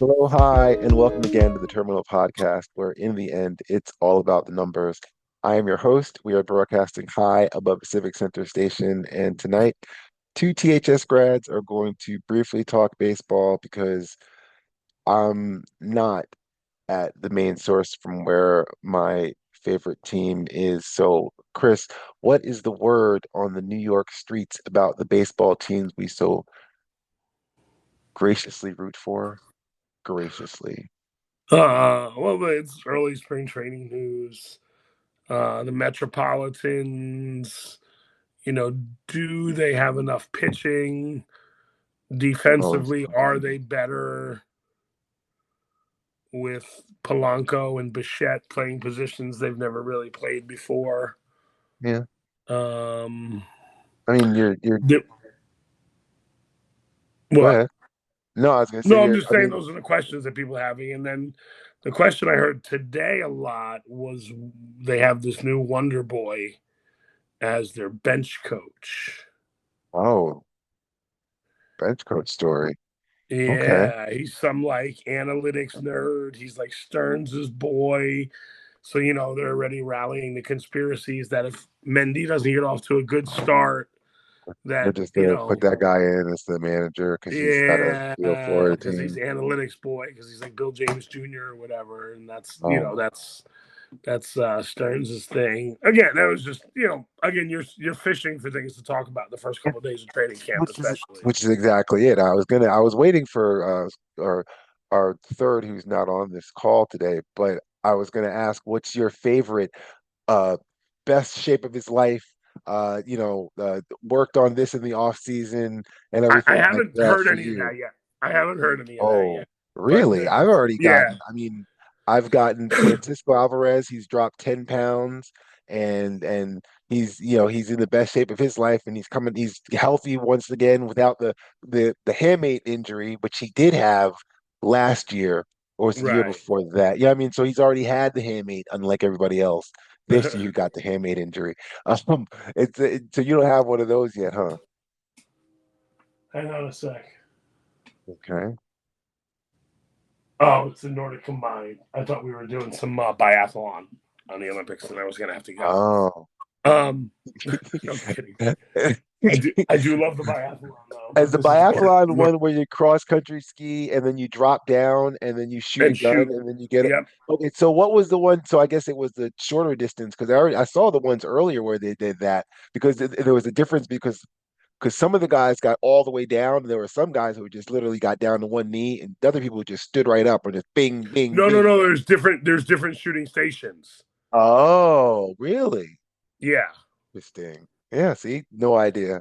Hello, hi, and welcome again to the Terminal Podcast, where in the end, it's all about the numbers. I am your host. We are broadcasting high above Pacific Center Station, and tonight, two THS grads are going to briefly talk baseball because I'm not at the main source from where my favorite team is. So, Chris, what is the word on the New York streets about the baseball teams we so graciously root for? Graciously. Well, it's early spring training news. The Metropolitans, you know, do they have enough pitching? Oh, Defensively, are they better with Polanco and Bichette playing positions they've never really played before? yeah. Um, I mean, you're the, go what? ahead. No, I was gonna say No, I'm you're. just I saying mean, those are the questions that people are having. And then the question I heard today a lot was they have this new Wonder Boy as their bench coach. oh, bench coach story. Okay. Yeah, he's some like analytics nerd. He's like Stearns's boy. So, they're already rallying the conspiracies that if Mendy doesn't get off to a good start, They're that, just gonna put that guy in as the manager because he's got a yeah, feel for the because he's team. analytics boy, because he's like Bill James Jr. or whatever. And that's, Oh, that's Stearns's thing. Again, that was just, again, you're fishing for things to talk about the first yeah, couple of days of training camp, which is especially. which is exactly it. I was waiting for our third who's not on this call today, but I was gonna ask, what's your favorite uh best shape of his life? Worked on this in the off season and I everything like haven't that heard for any of you. that yet. I haven't heard any of that Oh, yet. But really? I've already yeah, gotten, I mean, I've gotten Francisco Alvarez, he's dropped 10 pounds and he's in the best shape of his life and he's healthy once again without the hamate injury, which he did have last year or was the year right. before that. Yeah, I mean, so he's already had the hamate, unlike everybody else. This year he got the hamate injury. Um, so you don't have one of those yet, huh? Hang on a sec. Okay. Oh, it's the Nordic combined. I thought we were doing some biathlon on the Olympics, and I was gonna have to go. Oh. Um, I'm kidding. I do love the biathlon though, As but the this is biathlon one where you cross country ski and then you drop down and then you shoot a and gun shoot. and then you get it. Yep. Okay, so what was the one? So I guess it was the shorter distance because I saw the ones earlier where they did that because there was a difference because some of the guys got all the way down. And there were some guys who just literally got down to one knee and the other people just stood right up or just bing, bing, No, no, bing. no. There's different shooting stations. Oh, really? Yeah. Interesting. Yeah, see, no idea.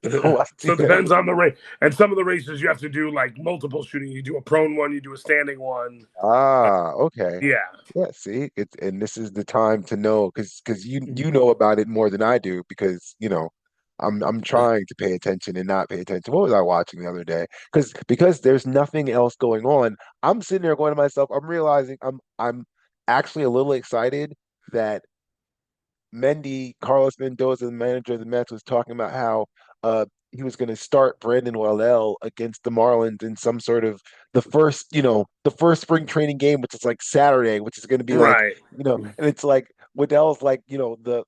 No So it idea. depends on the race. And some of the races you have to do like multiple shooting. You do a prone one, you do a standing one. Ah, okay. Yeah. Yeah, see, it's and this is the time to know because you know about it more than I do because I'm trying to pay attention and not pay attention. What was I watching the other day? Because there's nothing else going on. I'm sitting there going to myself, I'm realizing I'm actually a little excited that Carlos Mendoza, the manager of the Mets, was talking about how he was going to start Brandon Wallell against the Marlins in some sort of the first spring training game, which is like Saturday, which is going to be like, Right. and it's like Waddell's like, the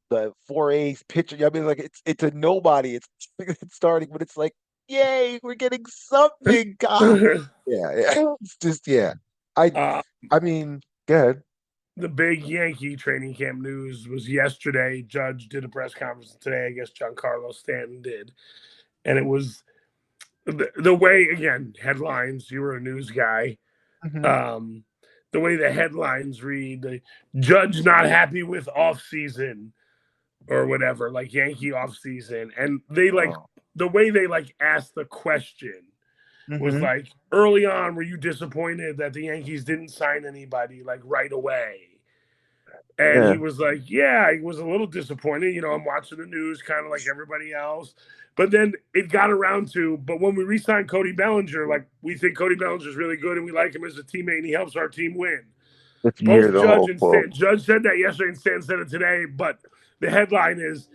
4A pitcher. I mean, like it's a nobody. It's starting, but it's like, yay, we're getting something. God. Yeah, yeah. It's just yeah. I uh, I mean, good. the big Yankee training camp news was yesterday. Judge did a press conference today. I guess Giancarlo Stanton did, and it was the way, again, headlines. You were a news guy. Hmm. Um, the way the headlines read, the judge not happy with off season or whatever, like Yankee off season, and they like Oh. the way they like asked the question was Hmm. like, early on, were you disappointed that the Yankees didn't sign anybody like right away? And he Yeah. was like, yeah, I was a little disappointed. I'm watching the news kind of like everybody else. But then it got around to, but when we re signed Cody Bellinger, like we think Cody Bellinger is really good and we like him as a teammate and he helps our team win. If you hear Both the Judge whole and quote. Stan, Judge said that yesterday and Stan said it today, but the headline is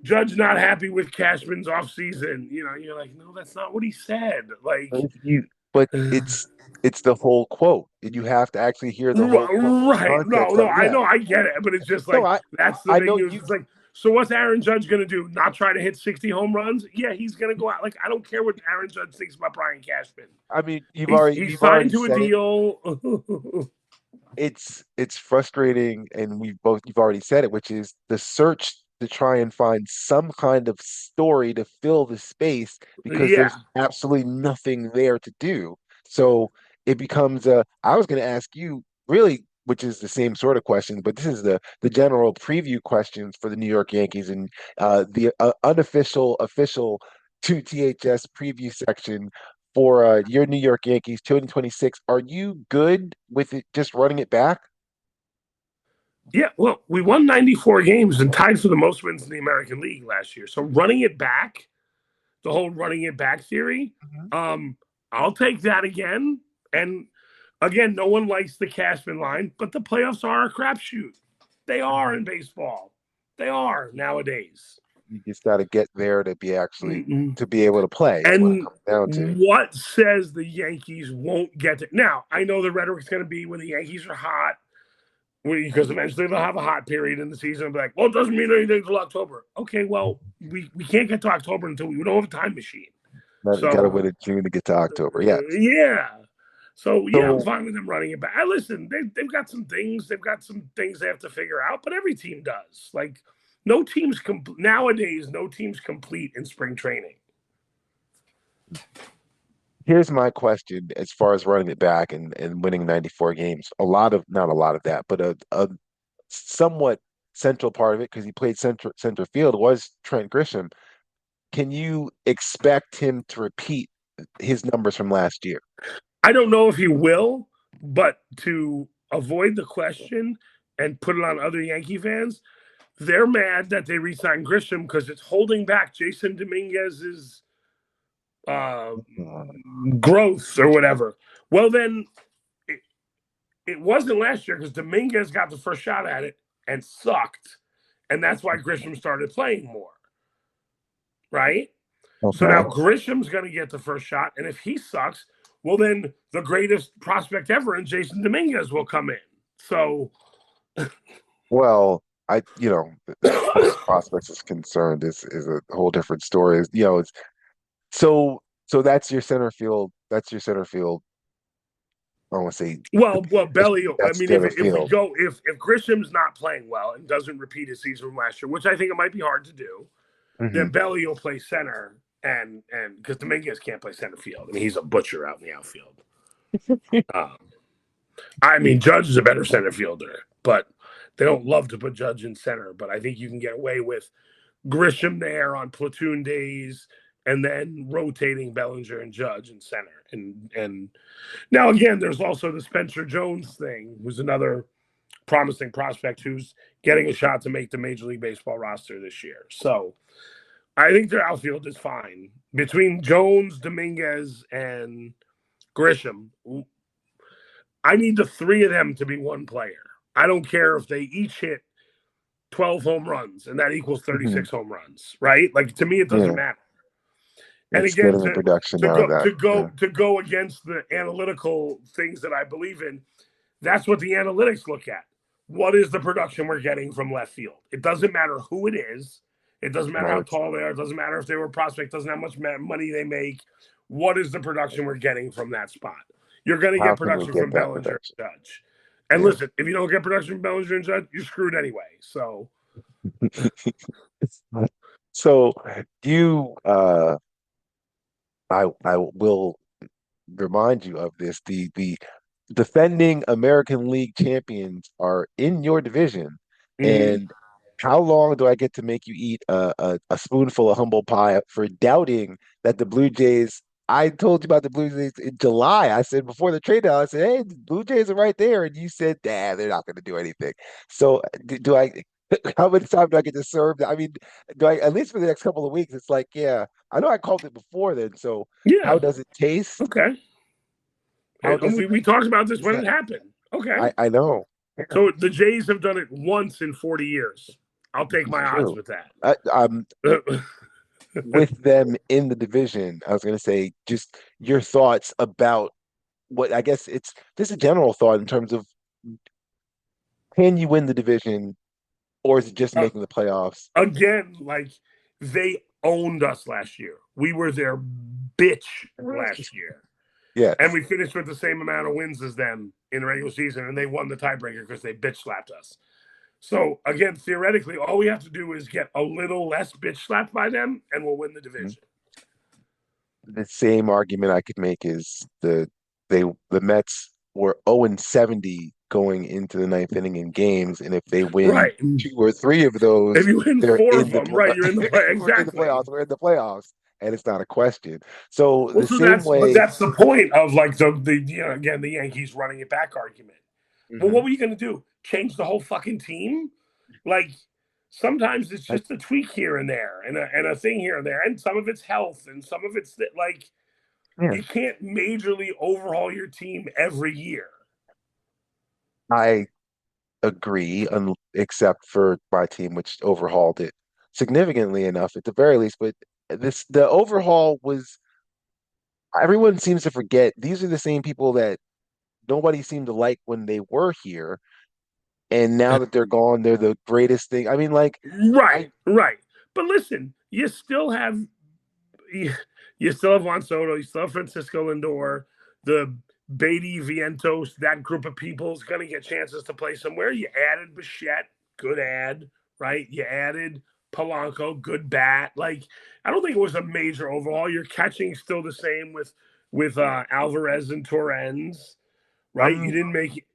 Judge not happy with Cashman's offseason. You're like, no, that's not what he said. Like, But if you, but it's the whole quote. You have to actually hear the whole quote, the Right. No, context no, of it. I Yeah. know, I get it, but it's just No, like that's the I big know news. you. It's like, so what's Aaron Judge going to do? Not try to hit 60 home runs? Yeah, he's going to go out. Like, I don't care what Aaron Judge thinks about Brian Cashman. I mean, He's you've signed already to a said it. deal. It's frustrating, and you've already said it, which is the search to try and find some kind of story to fill the space because Yeah. there's absolutely nothing there to do. So it becomes I was going to ask you really, which is the same sort of question, but this is the general preview questions for the New York Yankees and the unofficial official to THS preview section for your New York Yankees 2026. Are you good with it just running it back? Yeah, well, we won 94 games and tied for the most wins in the American League last year. So running it back, the whole running it back theory, Mhm. um, I'll take that again. And again, no one likes the Cashman line, but the playoffs are a crapshoot. They are Mhm. in baseball. They are nowadays. You just got to get there to be actually Mm-mm. to be able to play is what it And comes down to. what says the Yankees won't get it? Now, I know the rhetoric's going to be when the Yankees are hot, because eventually they'll have a hot period in the season and be like, well, it doesn't mean anything until October. Okay, well, we can't get to October until we don't have a time machine. Now you got to So, win in June to get to October. Yes. yeah. So, yeah, I'm So fine with them running it back. I listen, they've got some things. They've got some things they have to figure out, but every team does. Like, no teams, nowadays, no team's complete in spring training. here's my question as far as running it back and winning 94 games. Not a lot of that, but a somewhat central part of it because he played center field was Trent Grisham. Can you expect him to repeat his numbers from last year? I don't know if he will, but to avoid the question and put it on other Yankee fans, they're mad that they re-signed Grisham because it's holding back Jason Dominguez's uh, growth or whatever. Well, then it, it wasn't last year because Dominguez got the first shot at it and sucked, and that's why Grisham started playing more, right? So Okay. now Grisham's going to get the first shot, and if he sucks, well, then the greatest prospect ever in Jason Dominguez will come in. So, Well, as far as prospects is concerned, is a whole different story. It's so that's your center field. That's your center field. I don't want to say well, Belly. I that's mean, center if we field. go, if Grisham's not playing well and doesn't repeat his season from last year, which I think it might be hard to do, then Hmm. Belly will play center, and because Dominguez can't play center field, I mean, he's a butcher out in the outfield. Um, I mean, Judge is a better center fielder, but they don't love to put Judge in center. But I think you can get away with Grisham there on platoon days, and then rotating Bellinger and Judge in center. And now again, there's also the Spencer Jones thing, who's another promising prospect who's getting a shot to make the Major League Baseball roster this year. So I think their outfield is fine between Jones, Dominguez, and Grisham. I need the three of them to be one player. I don't care if they each hit 12 home runs and that equals Hmm. 36 home runs, right? Like to me, it doesn't Yeah, matter. And it's again, getting the production to out of go that. to Yeah. go to go against the analytical things that I believe in, that's what the analytics look at. What is the production we're getting from left field? It doesn't matter who it is. It doesn't matter No, how it's tall they are. It doesn't matter if they were a prospect. It doesn't how much money they make. What is the production we're getting from that spot? You're going to how get can we production get from that Bellinger production? and Judge. And Yeah. listen, if you don't get production from Bellinger and Judge, you're screwed anyway. So So you I will remind you of this. The defending American League champions are in your division. mm, And how long do I get to make you eat a spoonful of humble pie for doubting that the Blue Jays? I told you about the Blue Jays in July. I said before the trade out, I said, "Hey, the Blue Jays are right there," and you said, "Nah, they're not going to do anything." So, do I? How many times do I get to serve that? I mean, do I at least for the next couple of weeks? It's like, yeah, I know I called it before then. So, how yeah, does it taste? okay. How does We, it? we talked about this Is when that? it happened. Okay. I know. So the Jays have done it once in 40 years. I'll This take is my odds true. with that. I'm with them in the division. I was going to say just your thoughts about what I guess it's just a general thought in terms of can you win the division or is it just Uh, making the playoffs? again, like they owned us last year. We were their bitch last year. And Yes. we finished with the same amount of wins as them in the regular season, and they won the tiebreaker because they bitch slapped us. So again, theoretically, all we have to do is get a little less bitch slapped by them, and we'll win the division. The same argument I could make is the Mets were 0-70 going into the ninth inning in games, and if they win Right. two or three of If those, you win they're four in of the them, right, you're in the play. we're in the Exactly. playoffs. We're in the playoffs, and it's not a question. So Well, the so same but way, that's the point of like the again the Yankees running it back argument. Well, what Mhm. were you going to do? Change the whole fucking team? Like sometimes it's I, just a tweak here and there, and a thing here and there, and some of it's health, and some of it's that like yeah, you can't majorly overhaul your team every year. I agree, except for my team, which overhauled it significantly enough at the very least. But the overhaul was everyone seems to forget these are the same people that nobody seemed to like when they were here. And now that they're gone, they're the greatest thing. I mean, like, Right, I right. But listen, you, you still have Juan Soto, you still have Francisco Lindor, the Beatty Vientos, that group of people is going to get chances to play somewhere. You added Bichette, good ad, right? You added Polanco, good bat. Like, I don't think it was a major overhaul. Your catching still the same with Alvarez and Torrens, right? You I'm didn't make.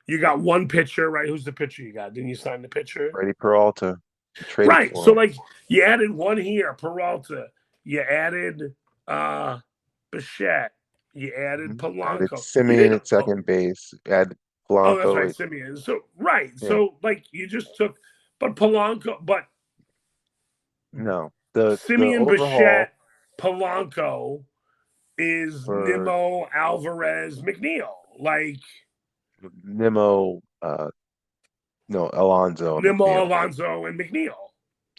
You got one pitcher, right? Who's the pitcher you got? Didn't you sign the pitcher? Freddie Peralta. Traded Right. So for like you added one here, Peralta. You added Bichette. You added him. Added Polanco. You Simeon didn't. at second base. Added Oh, that's Blanco right, at Simeon. So right. yeah. So like you just took, but Polanco, but No. The Simeon overhaul Bichette, Polanco is for Nimmo, Alvarez, McNeil. Like Nemo, no, Alonzo and Nimmo, McNeil. Alonso, and McNeil.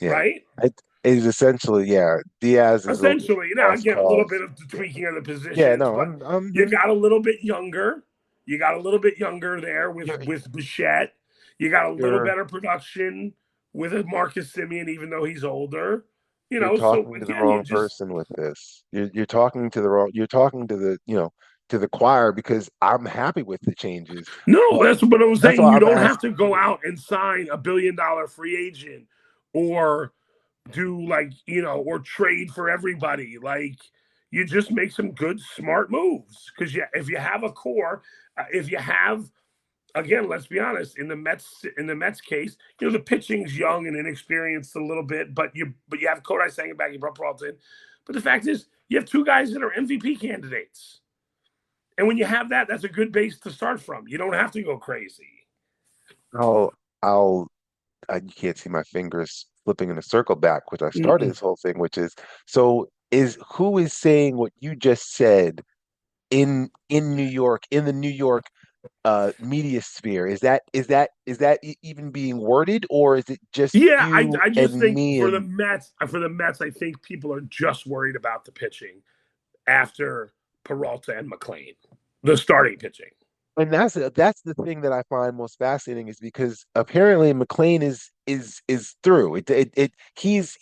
Yeah. Right. It is essentially, yeah. Diaz is a Essentially, now lost again, a little cause. bit of the Yeah. tweaking of the Yeah, positions, no, but you I'm got a little bit younger. You got a little bit younger there you're with Bichette. You got a little you're better production with a Marcus Simeon, even though he's older. you're So talking to the again, you wrong just person with this. You're talking to the wrong you're talking to the, to the choir because I'm happy with the changes. no. But That's what I was that's saying. why You I'm don't have asking to go you. out and sign $1 billion free agent or do like or trade for everybody. Like you just make some good, smart moves because if you have a core, if you have again, let's be honest. In the Mets case, the pitching's young and inexperienced a little bit, but you have Kodai Senga, you brought Peralta. But the fact is, you have two guys that are MVP candidates, and when you have that, that's a good base to start from. You don't have to go crazy. I'll I'll you can't see my fingers flipping in a circle back, which I started Mm-mm. this whole thing, which is so is who is saying what you just said in New York, in the New York media sphere? Is that even being worded, or is it just Yeah, you I just and think me for the and Mets, I think people are just worried about the pitching after Peralta and McLean, the starting pitching. that's the thing that I find most fascinating is because apparently McLean is through. He's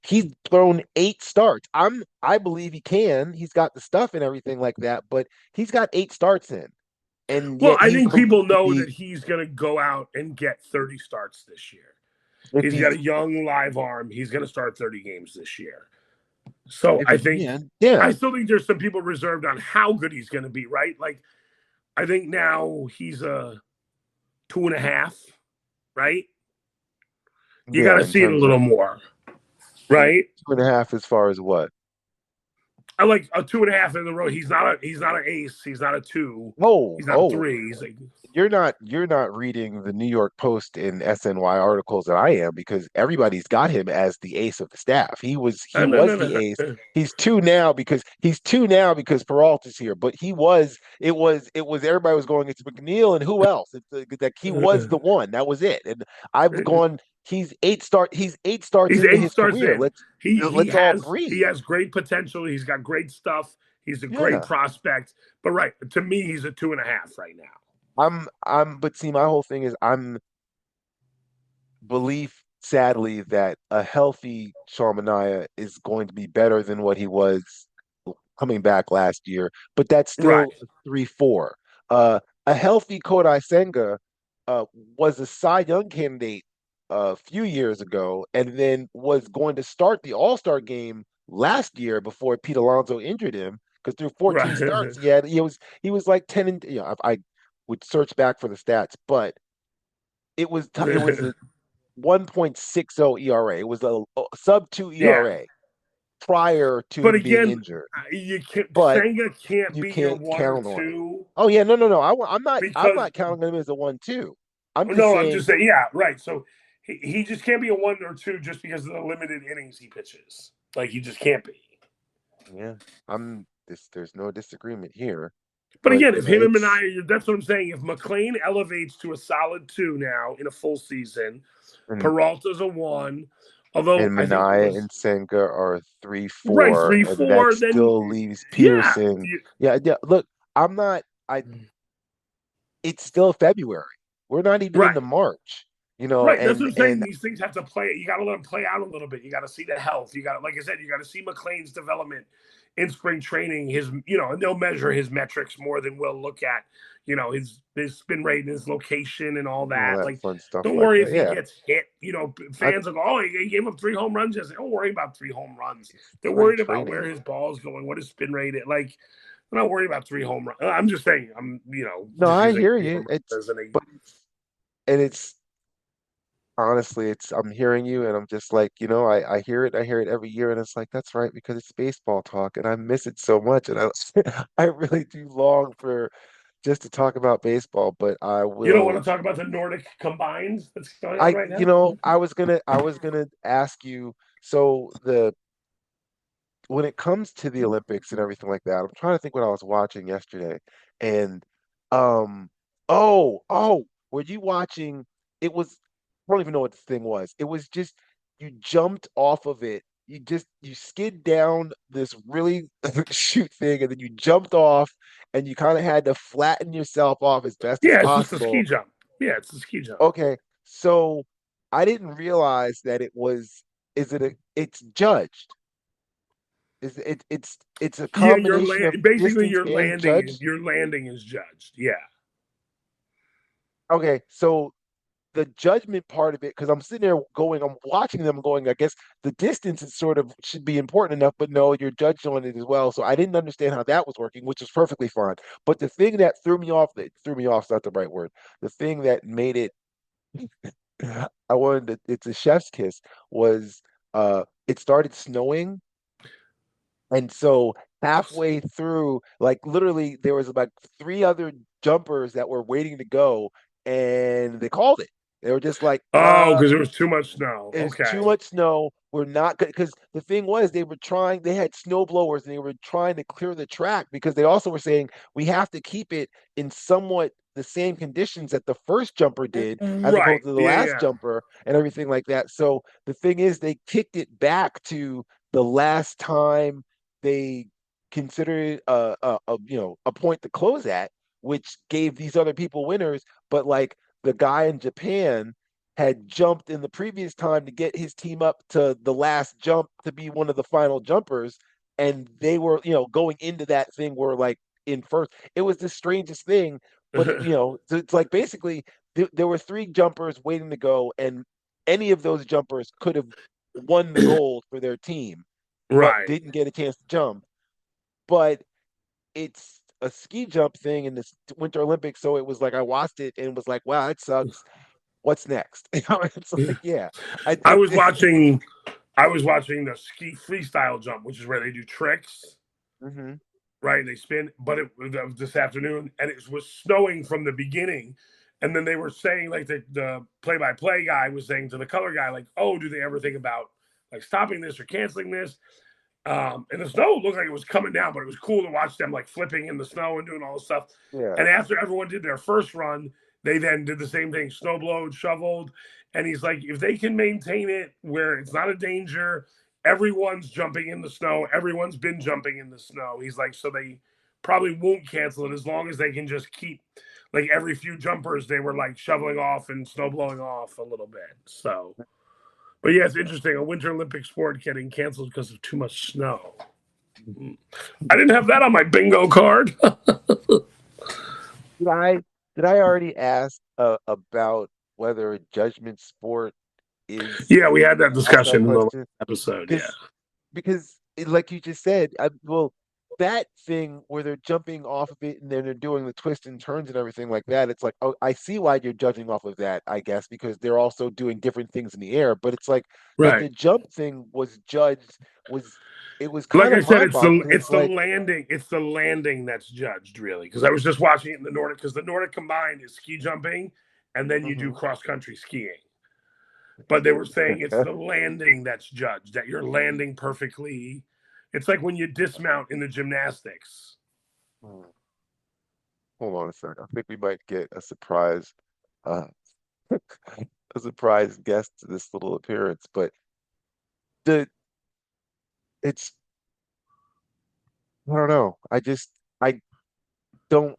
he's thrown 8 starts. I believe he can. He's got the stuff and everything like that, but he's got 8 starts in, and Well, yet I he's think believed people to know that be he's going to go out and get 30 starts this year. if He's got he's a young live arm. He's going to start 30 games this year. So if he can, yeah, I still think there's some people reserved on how good he's going to be, right? Like, I think now he's a 2.5, right? You got yeah. to In see it a terms little of more, right? 2.5, as far as what? I like a 2.5 in the row. He's not an ace. He's not a two. Oh, He's not a oh, three. He's like you're not reading the New York Post and SNY articles that I am because everybody's got him as the ace of the staff. He no, was no, the ace. no. He's two now because Peralta's here. But it was everybody was going, it's McNeil and who else? Like he was the one. That was it. And I've gone he's eight starts He's into 8 his starts career. in. He Let's all has he breathe. has great potential. He's got great stuff. He's a great Yeah. prospect. But right, to me, he's a 2.5 right now. But see, my whole thing is I'm belief, sadly, that a healthy Sean Manaea is going to be better than what he was coming back last year, but that's Right. still a 3-4. A healthy Kodai Senga uh, was a Cy Young candidate a few years ago, and then was going to start the All-Star game last year before Pete Alonso injured him. Because through 14 Right. starts, he was like 10 and I would search back for the stats, but it was a 1.60 ERA. It was a sub 2 Yeah. ERA prior to But him being again, injured. you can't But Senga can't you be your can't one or count on it. two Oh yeah, no. I'm because not counting him as a 1-2. I'm just no, I'm just saying, saying, yeah, right. So he just can't be a 1 or 2 just because of the limited innings he pitches. Like he just can't be. yeah, I'm this. There's no disagreement here, But but again, you if know, him and it's Mania, that's what I'm saying. If McLean elevates to a solid 2 now in a full season, and Peralta's a 1. Although I think it Minaya was and Senga are three, right four, three and that four. Then still leaves yeah, Pearson. Yeah. Look, I'm not. I It's still February. We're not even right. into March, you know, Right, that's what I'm saying. and These things have to play. You got to let them play out a little bit. You got to see the health. You got, like I said, you got to see McLean's development in spring training. His, and they'll measure his metrics more than we'll look at, his spin rate and his location and all all that. that Like, fun stuff don't like worry if that. he Yeah. gets hit. I Fans will go, oh, he gave up 3 home runs. Don't worry about 3 home runs. They're spring worried about where training. his ball's going, what his spin rate is. Like, they're not worried about 3 home runs. I'm just saying. I'm, No, just I using hear three you. home runs as an But and it's honestly, I'm hearing you, and I'm just like, I hear it every year, and it's like that's right because it's baseball talk, and I miss it so much, and I I really do long for just to talk about baseball, but I You don't want will. to talk about the Nordic combines that's going on right now? I was gonna ask you. So the when it comes to the Olympics and everything like that, I'm trying to think what I was watching yesterday. And um were you watching it was I don't even know what the thing was. It was just you jumped off of it. You skid down this really shoot thing and then you jumped off and you kind of had to flatten yourself off as best as Yeah, it's just a ski possible. jump. Yeah, it's a ski jump. Okay. So I didn't realize that it's judged. It's a Yeah, combination of basically distance and judge. your landing is judged. Yeah. Okay, so the judgment part of it, because I'm sitting there going, I'm watching them going, I guess the distance is sort of should be important enough, but no, you're judged on it as well. So I didn't understand how that was working, which was perfectly fine. But the thing that threw me off is not the right word. The thing that made it it's a chef's kiss was it started snowing. And so halfway through, like literally, there was about three other jumpers that were waiting to go, and they called it. They were just like, Oh, because it was too much snow. it's too Okay. much snow. We're not good because the thing was they had snow blowers and they were trying to clear the track because they also were saying we have to keep it in somewhat the same conditions that the first jumper did as Right. opposed to the Yeah, last yeah. jumper and everything like that. So the thing is they kicked it back to the last time they considered a point to close at, which gave these other people winners. But like the guy in Japan had jumped in the previous time to get his team up to the last jump to be one of the final jumpers. And they were, going into that thing were like in first. It was the strangest thing. But, it's like basically there were three jumpers waiting to go, and any of those jumpers could have won the gold for their team, but Right. didn't get a chance to jump. But it's a ski jump thing in this Winter Olympics. So it was like I watched it and was like, wow, that sucks. What's next? It's like, yeah, I I think was watching I was watching the ski freestyle jump, which is where they do tricks, mhm. right? They spin, but this afternoon, and it was snowing from the beginning. And then they were saying, like the play-by-play guy was saying to the color guy, like, "Oh, do they ever think about like stopping this or canceling this?" And the snow looked like it was coming down, but it was cool to watch them like flipping in the snow and doing all this stuff. Yeah, And after everyone did their first run, They then did the same thing, snowblowed, shoveled, and he's like, if they can maintain it where it's not a danger, everyone's jumping in the snow, everyone's been jumping in the snow. He's like, so they probably won't cancel it as long as they can just keep, like, every few jumpers they were like shoveling off and snow blowing off a little bit. So, but yeah, it's interesting, a Winter Olympic sport getting canceled because of too much snow. I didn't have that on my bingo card. Did I did I already ask about whether a judgment sport is Yeah, we had that ask that discussion in the last question? episode. Yeah. Because like you just said, well, that thing where they're jumping off of it and then they're doing the twists and turns and everything like that, it's like, oh, I see why you're judging off of that, I guess, because they're also doing different things in the air. But it's like Right. the jump thing was judged was it was Like kind I of said, mind-boggling because it's it's the like, landing. It's the landing that's judged really. Because I was just watching it in the Nordic. Because the Nordic combined is ski jumping, and then you do mhm. cross country skiing. But they were saying it's the landing that's judged. That you're landing perfectly. It's like when you dismount in the gymnastics. Hmm. Hold on a second. I think we might get uh, a surprise guest to this little appearance. But the it's I don't know. I don't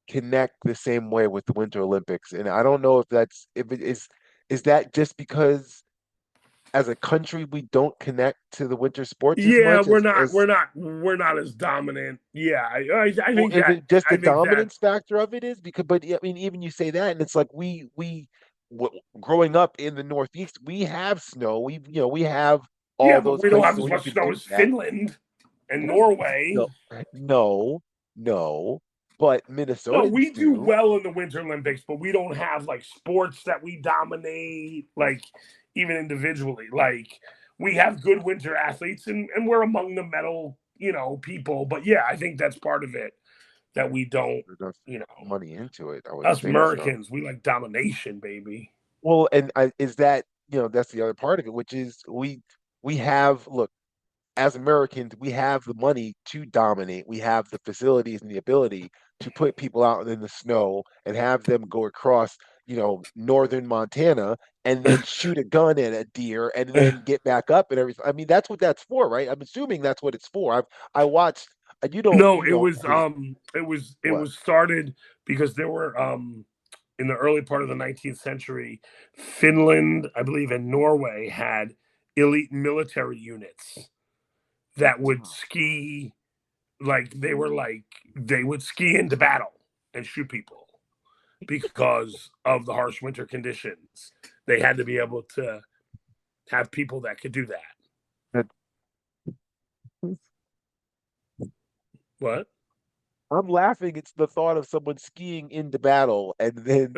connect the same way with the Winter Olympics, and I don't know if it is that just because as a country we don't connect to the winter sports as Yeah, much as we're not as dominant. Yeah, I or think is that it just I the think that dominance factor of it is because but I mean even you say that and it's like growing up in the Northeast we have snow we have yeah, all but those we don't places have as where you much can snow do as that. Finland and Norway. No, no, no, but No, Minnesotans we do do. well in the Winter Olympics, but we don't have like sports that we dominate, like even individually. Like we have good winter athletes and we're among the medal, people. But yeah, I think that's part of it that we don't, There's enough you know, money into it, I would us think so. Americans, we like domination, baby. Well, and is that, that's the other part of it, which is we have, look, as Americans, we have the money to dominate. We have the facilities and the ability to put people out in the snow and have them go across, northern Montana and then shoot a gun at a deer and then get back up and everything. I mean, that's what that's for, right? I'm assuming that's what it's for. I watched, and No, you don't, because it what? was started because there were in the early part of the 19th century, Finland, I believe, and Norway had elite military units that would Oh, ski, like they would ski into battle and shoot people because of the harsh winter conditions. They had to be able to have people that could do that. that- What? I'm laughing. It's the thought of someone skiing into battle and then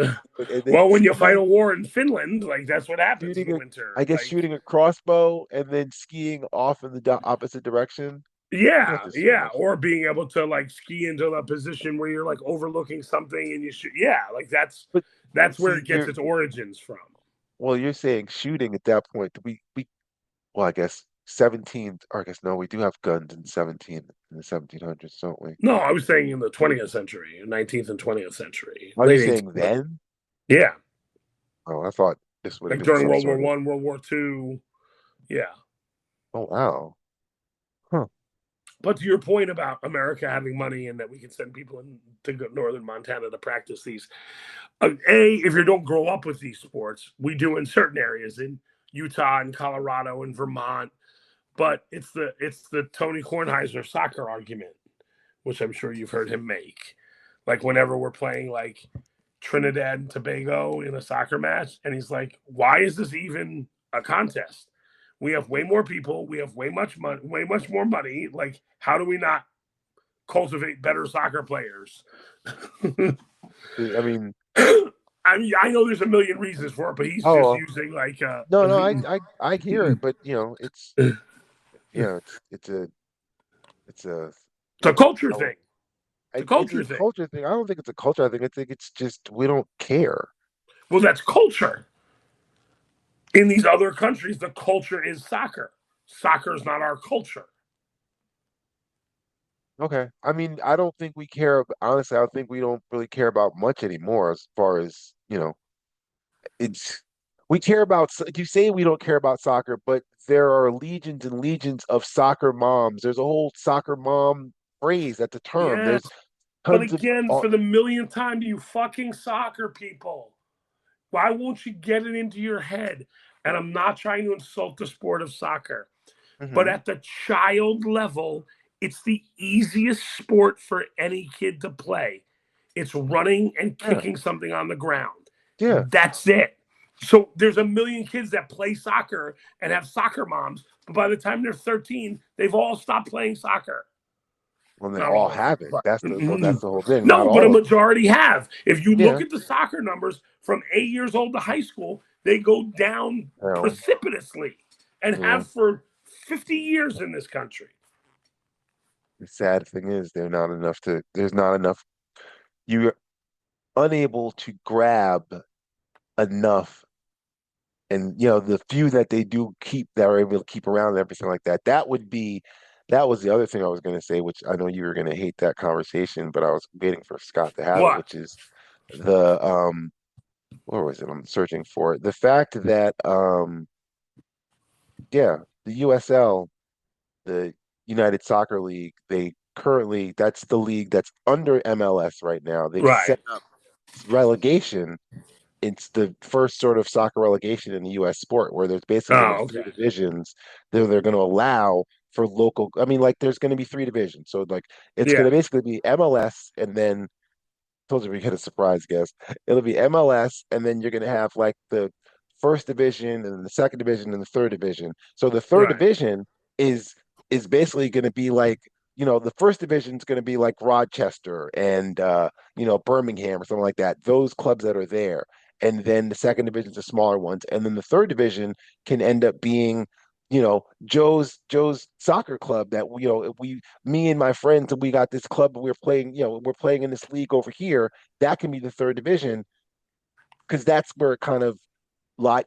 Well, when you fight a skiing war in Finland, like that's what happens in shooting the a, I winter. guess Like, shooting a crossbow and then skiing off in the opposite direction. That yeah, just yeah, feels. or being able to like ski into a position where you're like overlooking something and you shoot. Yeah, like But that's where see, it gets its origins from. you're saying shooting at that point. Well, I guess 17, or I guess no, we do have guns in the 1700s, don't we? No, I was saying in the 20th century, 19th and 20th century, Are you late saying 18th. then? Yeah, Oh, I thought this would have like been during some World War sort of. One, World War Two. Yeah, Oh, wow. Huh. but to your point about America having money and that we can send people in to northern Montana to practice these, if you don't grow up with these sports, we do in certain areas in Utah and Colorado and Vermont. But it's the Tony Kornheiser soccer argument, which I'm sure you've heard him make. Like whenever we're playing like Trinidad and Tobago in a soccer match, and he's like, "Why is this even a contest? We have way more people. We have way much more money. Like, how do we not cultivate better soccer players?" I mean, I mean, I know there's a million reasons for it, but he's just oh, using like no, no, I hear it, but it's a, a culture oh, thing. It's a it's culture a thing. culture thing. I don't think it's a culture. I think it's just we don't care. Well, that's culture. In these other countries, the culture is soccer. Soccer is not our culture. Okay. I mean, I don't think we care. Honestly, I don't think we don't really care about much anymore as far as, it's we care about you say we don't care about soccer, but there are legions and legions of soccer moms. There's a whole soccer mom phrase. That's a term. There's Yes. But tons of again, for the millionth time, you fucking soccer people, why won't you get it into your head? And I'm not trying to insult the sport of soccer, but hmm at the child level, it's the easiest sport for any kid to play. It's running and Yeah. kicking something on the ground. Yeah. That's it. So there's a million kids that play soccer and have soccer moms, but by the time they're 13, they've all stopped playing soccer. Well, they Not all all of them, have it. but That's the whole thing. Not no, but a all of them. majority have. If you look Yeah. at the soccer numbers from 8 years old to high school, they go down Well, precipitously and yeah. have for 50 years in this country. The sad thing is there's not enough. You're unable to grab enough, and the few that they do keep that are able to keep around and everything like that. That was the other thing I was going to say, which I know you were going to hate that conversation, but I was waiting for Scott to have it, What? which is the where was it? I'm searching for it. The fact that yeah, the USL, the United Soccer League, they currently that's the league that's under MLS right now. They've Right. set up relegation. It's the first sort of soccer relegation in the U.S. sport where there's basically going to Oh, be three okay. divisions that they're going to allow for local. I mean, like there's going to be three divisions. So like it's going Yeah. to basically be MLS and then told you we get a surprise guest. It'll be MLS, and then you're gonna have like the first division, and then the second division, and the third division. So the third Right. division is is basically gonna be like, the first division is gonna be like Rochester and Birmingham or something like that. Those clubs that are there. And then the second division is the smaller ones. And then the third division can end up being, Joe's soccer club that we me and my friends, we got this club, we're playing in this league over here. That can be the third division because that's where it kind of like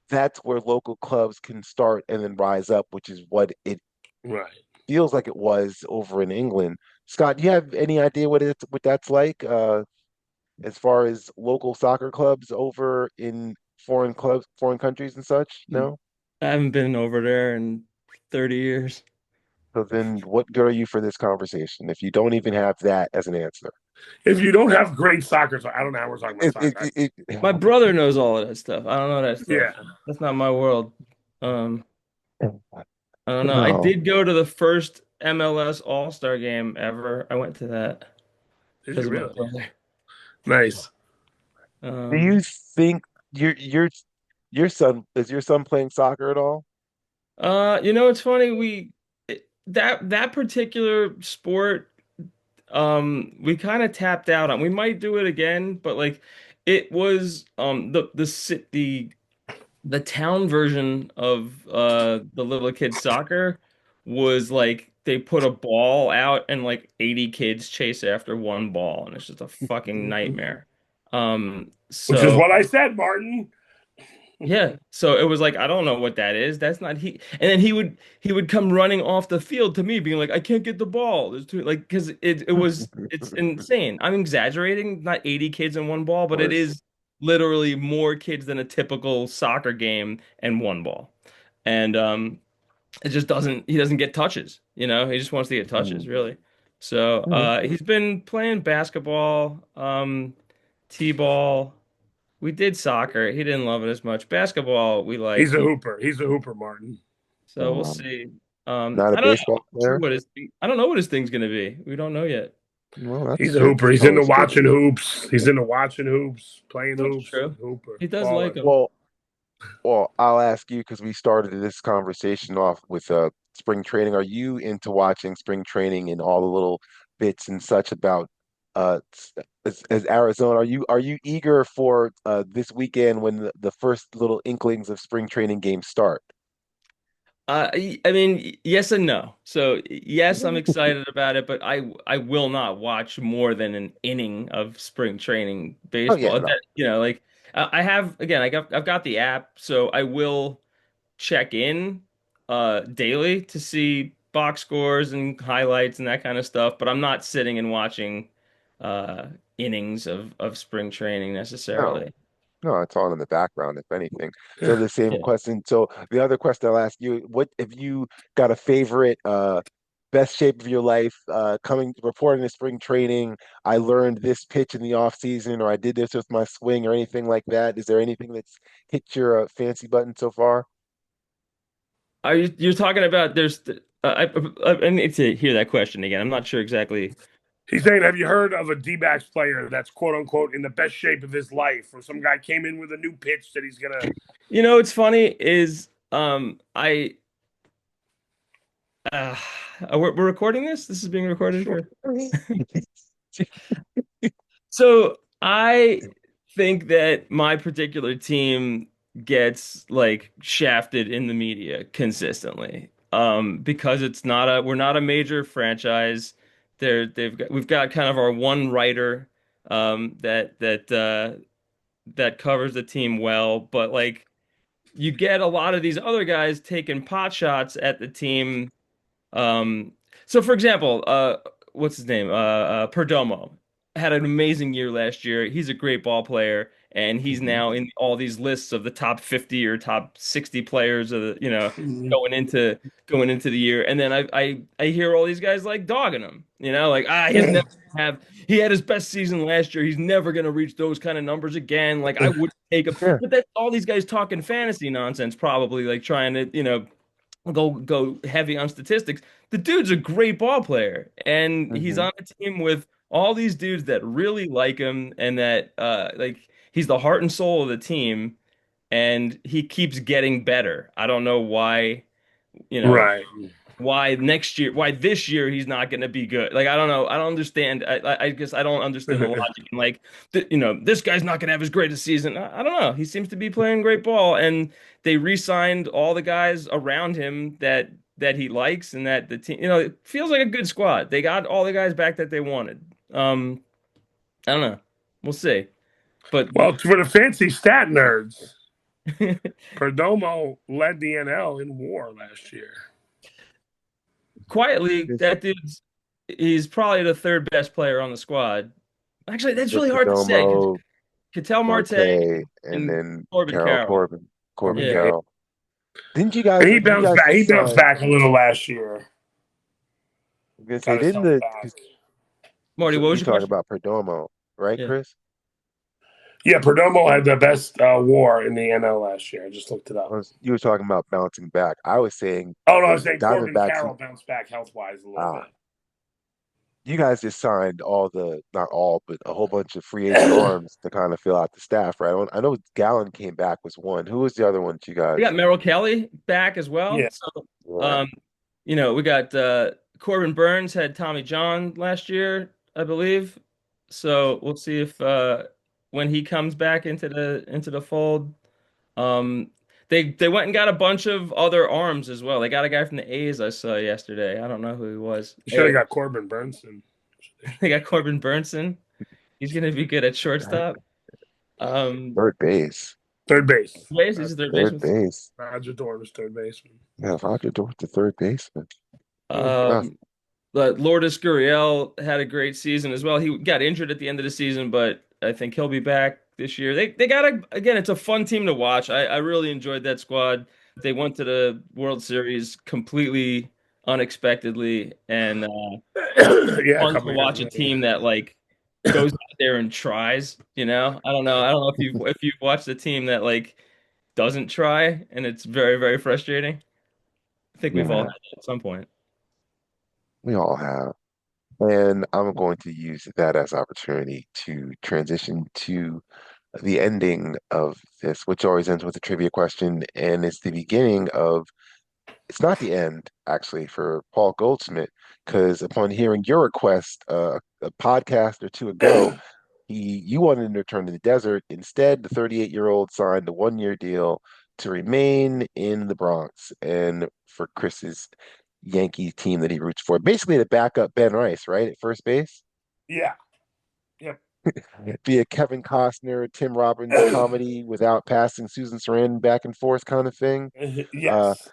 that's where local clubs can start and then rise up, which is what it Right. feels like it was over in England. Scott, do you have any idea what that's like as far as local soccer clubs over in foreign countries and such? No? I haven't been over there in 30 years. So then what good are you for this conversation if you don't even have that as an answer? If you don't have great soccer, so I don't know how we're talking about It, soccer. My brother knows all of that stuff. I don't know that Yeah. stuff. That's not my world. Um, I don't know. I no. did go to the first MLS All-Star game ever. I went to that Did because you of my really? brother. Nice. Do Um, you think your son playing soccer at all? it's funny. That particular sport, we kind of tapped out on. We might do it again, but like it was the town version of the little kids soccer was like they put a ball out and like 80 kids chase after one ball and it's just a fucking nightmare. Which is So what I said, Martin. yeah, so it was like I don't know what that is. That's not he. And then he would come running off the field to me being like I can't get the ball. There's too like because it's insane. I'm exaggerating, not 80 kids in one ball, Of but it course. is literally more kids than a typical soccer game and one ball. And it just doesn't he doesn't get touches, He just wants to get touches, Mm. really. So Mm. he's been playing basketball, t-ball. We did soccer. He didn't love it as much. Basketball, we He's like. a hooper. He's a hooper, Martin. So we'll see. Not a I don't know. baseball I'm sure player? I don't know what his thing's gonna be. We don't know yet. Well, that's He's a good. hooper. He's into Always good. watching hoops. He's into watching hoops, playing That's hoops, true. hooper, He does like baller. him. Well, I'll ask you because we started this conversation off with spring training. Are you into watching spring training and all the little bits and such about as Arizona? Are you eager for this weekend when the first little inklings of spring training games start? I mean, yes and no. So yes, I'm excited about it, but I will not watch more than an inning of spring training Oh yeah, baseball. no. Like I have again, I've got the app, so I will check in daily to see. box scores and highlights and that kind of stuff, but I'm not sitting and watching uh innings of spring training No, necessarily. no, it's all in the background, if anything. So the same Yeah. question. So the other question I'll ask you, what if you got a favorite best shape of your life coming reporting to spring training? I learned this pitch in the off season, or I did this with my swing, or anything like that. Is there anything that's hit your fancy button so far? You're talking about there's I need to hear that question again. I'm not sure exactly. He's saying, have you heard of a D-backs player that's quote unquote in the best shape of his life, or some guy came in with a new pitch that he's gonna? You know, what's funny is I uh we're recording this. This is being recorded Sure. for. So I think that my particular team gets like shafted in the media consistently. Because we're not a major franchise. We've got kind of our one writer that covers the team well, but like you get a lot of these other guys taking pot shots at the team. um, so for example, what's his name? Perdomo had an amazing year last year. He's a great ball player, and he's Mhm. now in all these lists of the top 50 or top 60 players of the, Mhm. going into going into the year. And then I hear all these guys like dogging him, like he's never have he had his best season last year. He's never gonna reach those kind of numbers again. Like I would take him, Yeah. but that's all these guys talking fantasy nonsense, probably like trying to, go heavy on statistics. The dude's a great ball player, and he's Hmm. on a team with all these dudes that really like him, and that like he's the heart and soul of the team, and he keeps getting better. I don't know why, you know, Right. why this year he's not going to be good. Like I don't know, I don't understand. I guess I don't understand the logic. And like, this guy's not going to have his greatest season. I don't know. He seems to be playing great ball, and they re-signed all the guys around him that he likes, and that the team, it feels like a good squad. They got all the guys back that they wanted. I don't know. We'll see. But Well, for the fancy stat nerds, Perdomo led the NL in WAR last year. quietly, It's that he's probably the third best player on the squad. Actually, that's with really hard to say because Perdomo, Ketel Marte Marte, and and then Corbin Carroll. Corbin Yeah. Carroll. And he Didn't you bounced guys back. He just bounced sign? back a little last year. I'm gonna say, Got didn't himself the back. Marty, what you was your talking question? about Perdomo, right, Yeah. Chris? Yeah, Perdomo had the best WAR in the NL last year. I just looked it up. You were talking about bouncing back. I was saying Oh no, I was the saying Corbin Diamondbacks. Carroll bounced back health wise a little Ah, bit. you guys just signed not all, but a whole bunch of free agent arms to kind of fill out the staff, right? I know Gallon came back was one. Who was the other one that you We got guys? Merrill Kelly back as well. Yeah. So, Yeah. um, we got Corbin Burns had Tommy John last year, I believe. So we'll see if when he comes back into the fold. Um, they went and got a bunch of other arms as well. They got a guy from the A's I saw yesterday. I don't know who he was. You should have got Corbin Burnson. They got Corbin Burnson. He's gonna be good at shortstop. Um, Third base. Third base. He's a third Third baseman. base. Roger Dorn's third baseman. Yeah, Roger Dorr, the third baseman. Good stuff. Um, but Lourdes Gurriel had a great season as well. He got injured at the end of the season, but I think he'll be back this year. They got again, it's a fun team to watch. I really enjoyed that squad. They went to the World Series completely unexpectedly, and Yeah, a fun to couple years watch a later. team that like goes out there and tries, I don't know. I don't know if you've watched a team that like doesn't try, and it's very, very frustrating. I think we've all Yeah, had that at some point. we all have. And I'm going to use that as opportunity to transition to the ending of this, which always ends with a trivia question, and it's the beginning of it's not the end, actually, for Paul Goldsmith, because upon hearing your request a podcast or two ago, you wanted him to return to the desert. Instead, the 38-year-old signed a 1-year deal to remain in the Bronx and for Chris's Yankee team that he roots for. Basically, to back up Ben Rice, right, at first base. Yeah. Yep. Be a Kevin Costner, Tim Robbins comedy without passing Susan Sarandon back and forth kind of thing. Uh, Yes.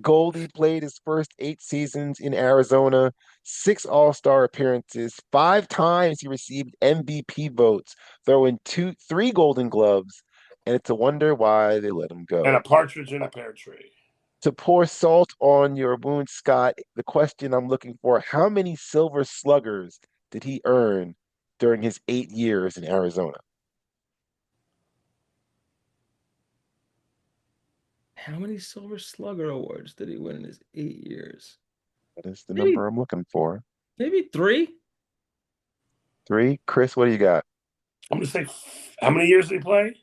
Goldie played his first 8 seasons in Arizona, 6 All-Star appearances, 5 times he received MVP votes, throwing three Golden Gloves, and it's a wonder why they let him And a go. partridge in a pear tree. To pour salt on your wound, Scott, the question I'm looking for, how many silver sluggers did he earn during his 8 years in Arizona? How many Silver Slugger awards did he win in his 8 years? That is the Maybe number I'm looking for. maybe three. Three. Chris, what do you got? I'm gonna say, how many years did he play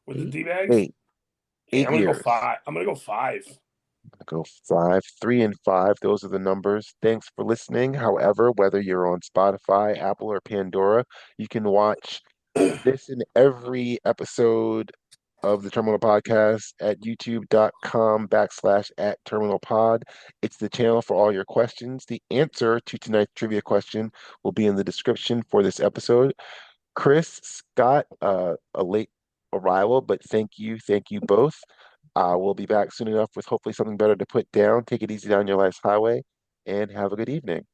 with the Eight. D bags? Eight. Yeah, Eight I'm gonna go years. 5. I'm gonna go 5. Go five, 3 and 5. Those are the numbers. Thanks for listening. However, whether you're on Spotify, Apple, or Pandora, you can watch this and every episode of the Terminal Podcast at youtube.com/at Terminal Pod. It's the channel for all your questions. The answer to tonight's trivia question will be in the description for this episode. Chris, Scott, a late arrival, but thank you both. We'll be back soon enough with hopefully something better to put down. Take it easy down your life's highway and have a good evening.